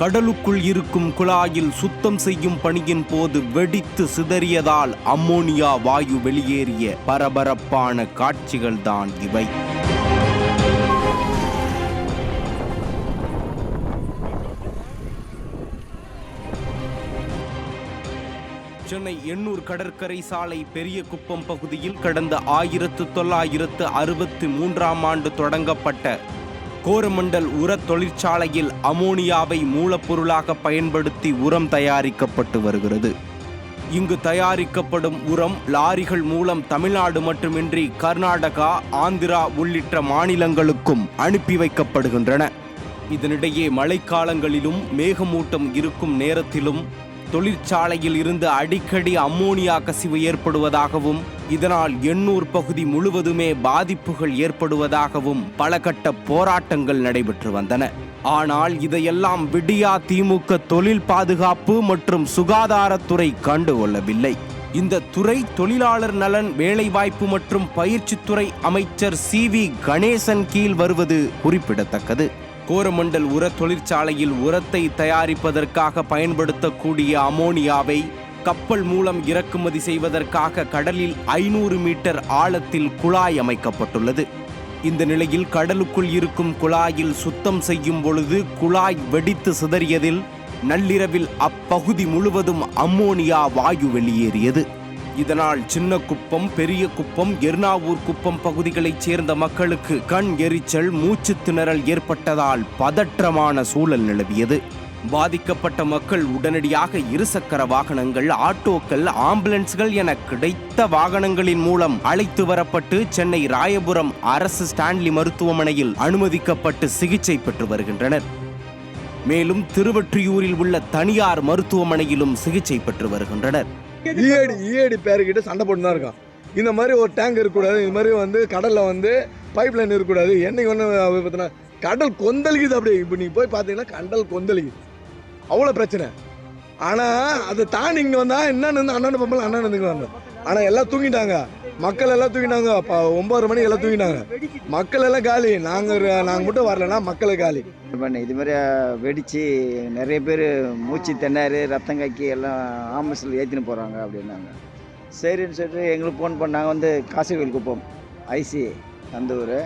கடலுக்குள் இருக்கும் குழாயில் சுத்தம் செய்யும் பணியின் போது வெடித்து சிதறியதால் அம்மோனியா வாயு வெளியேறிய பரபரப்பான காட்சிகள்தான் இவை. சென்னை எண்ணூர் கடற்கரை சாலை பெரிய குப்பம் பகுதியில் கடந்த 1963 தொடங்கப்பட்ட கோரமண்டல் உர தொழிற்சாலையில் அமோனியாவை மூலப்பொருளாக பயன்படுத்தி உரம் தயாரிக்கப்பட்டு வருகிறது. இங்கு தயாரிக்கப்படும் உரம் லாரிகள் மூலம் தமிழ்நாடு மட்டுமின்றி கர்நாடகா, ஆந்திரா உள்ளிட்ட மாநிலங்களுக்கும் அனுப்பி வைக்கப்படுகின்றன. இதனிடையே மழைக்காலங்களிலும் மேகமூட்டம் இருக்கும் நேரத்திலும் தொழிற்சாலையில் இருந்து அடிக்கடி அம்மோனியா கசிவு ஏற்படுவதாகவும் இதனால் எண்ணூர் பகுதி முழுவதுமே பாதிப்புகள் ஏற்படுவதாகவும் பல கட்ட போராட்டங்கள் நடைபெற்று வந்தன. ஆனால் இதையெல்லாம் விடியா திமுக தொழில் பாதுகாப்பு மற்றும் சுகாதாரத்துறை கண்டுகொள்ளவில்லை. இந்த துறை தொழிலாளர் நலன், வேலைவாய்ப்பு மற்றும் பயிற்சித்துறை அமைச்சர் CV கணேசன் கீழ் வருவது குறிப்பிடத்தக்கது. கோரமண்டல் உர தொழிற்சாலையில் உரத்தை தயாரிப்பதற்காக பயன்படுத்தக்கூடிய அமோனியாவை கப்பல் மூலம் இறக்குமதி செய்வதற்காக கடலில் 500 மீட்டர் ஆழத்தில் குழாய் அமைக்கப்பட்டுள்ளது. இந்த நிலையில் கடலுக்குள் இருக்கும் குழாயில் சுத்தம் செய்யும் பொழுது குழாய் வெடித்து சிதறியதில் நள்ளிரவில் அப்பகுதி முழுவதும் அம்மோனியா வாயு வெளியேறியது. இதனால் சின்ன குப்பம், பெரிய குப்பம், எர்ணாவூர் குப்பம் பகுதிகளைச் சேர்ந்த மக்களுக்கு கண் எரிச்சல், மூச்சு திணறல் ஏற்பட்டதால் பதற்றமான சூழல் நிலவியது. பாதிக்கப்பட்ட மக்கள் உடனடியாக இருசக்கர வாகனங்கள், ஆட்டோக்கள், ஆம்புலன்ஸ்கள் என கிடைத்த வாகனங்களின் மூலம் அழைத்து வரப்பட்டு சென்னை ராயபுரம் அரசு ஸ்டான்லி மருத்துவமனையில் அனுமதிக்கப்பட்டு சிகிச்சை பெற்று வருகின்றனர். மேலும் திருவொற்றியூரில் உள்ள தனியார் மருத்துவமனையிலும் சிகிச்சை பெற்று வருகின்றனர். ஈஏடி பேருக்கிட்ட சண்டை போட்டு தான் இருக்கான். இந்த மாதிரி ஒரு டேங்க் இருக்கக்கூடாது, இந்த மாதிரி கடலில் பைப் லைன் இருக்கக்கூடாது. என்னைக்கு பார்த்தீங்கன்னா கடல் கொந்தளிக்குது. அப்படி இப்போ நீங்கள் போய் பார்த்தீங்கன்னா கடல் கொந்தளிக்குது, அவ்வளோ பிரச்சனை. ஆனால் அதை தாண்டி இங்கே வந்தால் என்னன்னு அண்ணன் பம்பல் அண்ணன் வந்தோம். ஆனால் எல்லாம் தூங்கிட்டாங்க, மக்கள் எல்லாம் தூங்கிட்டாங்க. 9 மணிக்கு எல்லாம் தூங்கிட்டாங்க, மக்கள் எல்லாம் காலி. நாங்கள் மட்டும் வரலன்னா மக்களை காலி பண்ண. இது மாதிரி வெடித்து நிறைய பேர் மூச்சு திணறு, ரத்தம் கக்கி எல்லாம் ஆம்புலன்ஸில் ஏற்றின்னு போகிறாங்க அப்படின்னாங்க. சரின்னு சொல்லிட்டு எங்களுக்கு ஃபோன் பண்ணாங்க. காசிவேல் குப்பம் ஐசி அந்த ஊர்.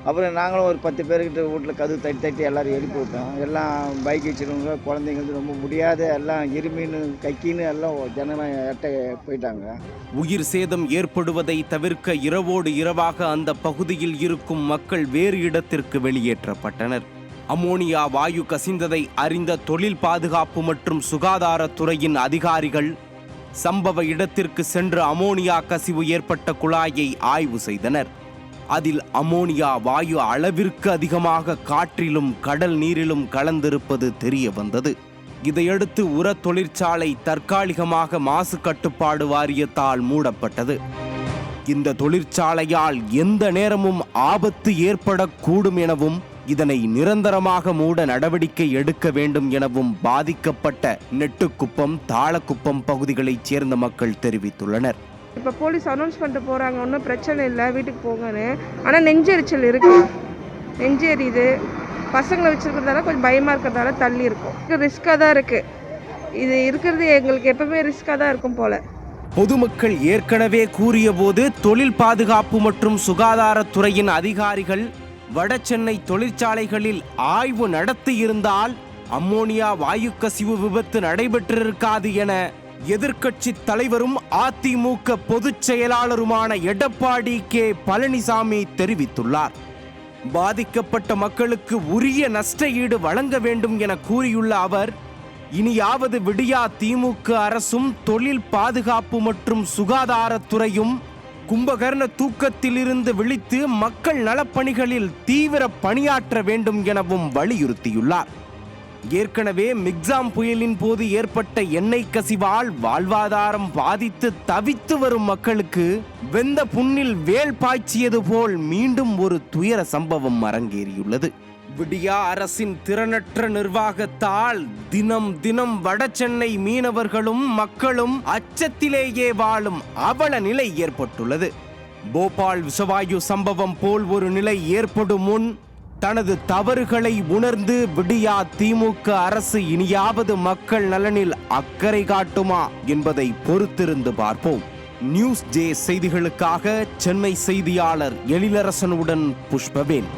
அப்புறம் நாங்களும் ஒரு 10 பேர்கிட்ட வீட்டில் கதவு தட்டி எல்லோரும் எழுப்பி விட்டோம். எல்லாம் பைக் வச்சுருவங்க, குழந்தைங்களுக்கு ரொம்ப முடியாத எல்லாம் இருமின்னு கக்கின்னு எல்லாம் ஜனலாம் எட்ட போயிட்டாங்க. உயிர் சேதம் ஏற்படுவதை தவிர்க்க இரவோடு இரவாக அந்த பகுதியில் இருக்கும் மக்கள் வேறு இடத்திற்கு வெளியேற்றப்பட்டனர். அமோனியா வாயு கசிந்ததை அறிந்த தொழில் பாதுகாப்பு மற்றும் சுகாதாரத்துறையின் அதிகாரிகள் சம்பவ இடத்திற்கு சென்று அமோனியா கசிவு ஏற்பட்ட குழாயை ஆய்வு செய்தனர். அதில் அமோனியா வாயு அளவிற்கு அதிகமாக காற்றிலும் கடல் நீரிலும் கலந்திருப்பது தெரிய வந்தது. இதையடுத்து உர தொழிற்சாலை தற்காலிகமாக மாசு கட்டுப்பாடு வாரியத்தால் மூடப்பட்டது. இந்த தொழிற்சாலையால் எந்த நேரமும் ஆபத்து ஏற்படக்கூடும் எனவும் இதனை நிரந்தரமாக மூட நடவடிக்கை எடுக்க வேண்டும் எனவும் பாதிக்கப்பட்ட நெட்டுக்குப்பம், தாளக்குப்பம் பகுதிகளைச் சேர்ந்த மக்கள் தெரிவித்துள்ளனர். இப்போ போலீஸ் அனௌன்ஸ் பண்ணிட்டு போகிறாங்க, ஒன்றும் பிரச்சனை இல்லை, வீட்டுக்கு போங்கன்னு. ஆனால் நெஞ்செரிச்சல் இருக்குது, நெஞ்சு எரியுது. பசங்களை வச்சுருக்கிறதால கொஞ்சம் பயமாக இருக்கிறதால தள்ளி இருக்கும். ரிஸ்க்காக தான் இருக்குது. இது இருக்கிறது எங்களுக்கு எப்பவுமே ரிஸ்க்காக தான் இருக்கும் போல. பொதுமக்கள் ஏற்கனவே கூறிய போது தொழில் பாதுகாப்பு மற்றும் சுகாதாரத்துறையின் அதிகாரிகள் வடசென்னை தொழிற்சாலைகளில் ஆய்வு நடத்தியிருந்தால் அம்மோனியா வாயு கசிவு விபத்து நடைபெற்றிருக்காது என எதிர்க்கட்சி தலைவரும் அதிமுக பொதுச் செயலாளருமான எடப்பாடி கே பழனிசாமி தெரிவித்துள்ளார். பாதிக்கப்பட்ட மக்களுக்கு உரிய நஷ்ட ஈடு வழங்க வேண்டும் என கூறியுள்ள அவர், இனியாவது விடியா திமுக அரசும் தொழில் பாதுகாப்பு மற்றும் சுகாதாரத்துறையும் கும்பகர்ண தூக்கத்திலிருந்து விழித்து மக்கள் நலப்பணிகளில் தீவிர பணியாற்ற வேண்டும் எனவும் வலியுறுத்தியுள்ளார். ஏற்கனவே மிக்ஸாம் புயலின் போது ஏற்பட்ட எண்ணெய் கசிவால் வாழ்வாதாரம் பாதித்து தவித்து வரும் மக்களுக்கு வெந்த புண்ணில் வேல் பாய்ச்சியது போல் மீண்டும் ஒரு துயர சம்பவம் அரங்கேறியுள்ளது. விடியா அரசின் திறனற்ற நிர்வாகத்தால் தினம் தினம் வடசென்னை மீனவர்களும் மக்களும் அச்சத்திலேயே வாழும் அவல நிலை ஏற்பட்டுள்ளது. போபால் விஷவாயு சம்பவம் போல் ஒரு நிலை ஏற்படும் முன் தனது தவறுகளை உணர்ந்து விடியா திமுக அரசு இனியாவது மக்கள் நலனில் அக்கறை காட்டுமா என்பதை பொறுத்திருந்து பார்ப்போம். நியூஸ் ஜே செய்திகளுக்காக சென்னை செய்தியாளர் எழிலரசனுடன் புஷ்பவேல்.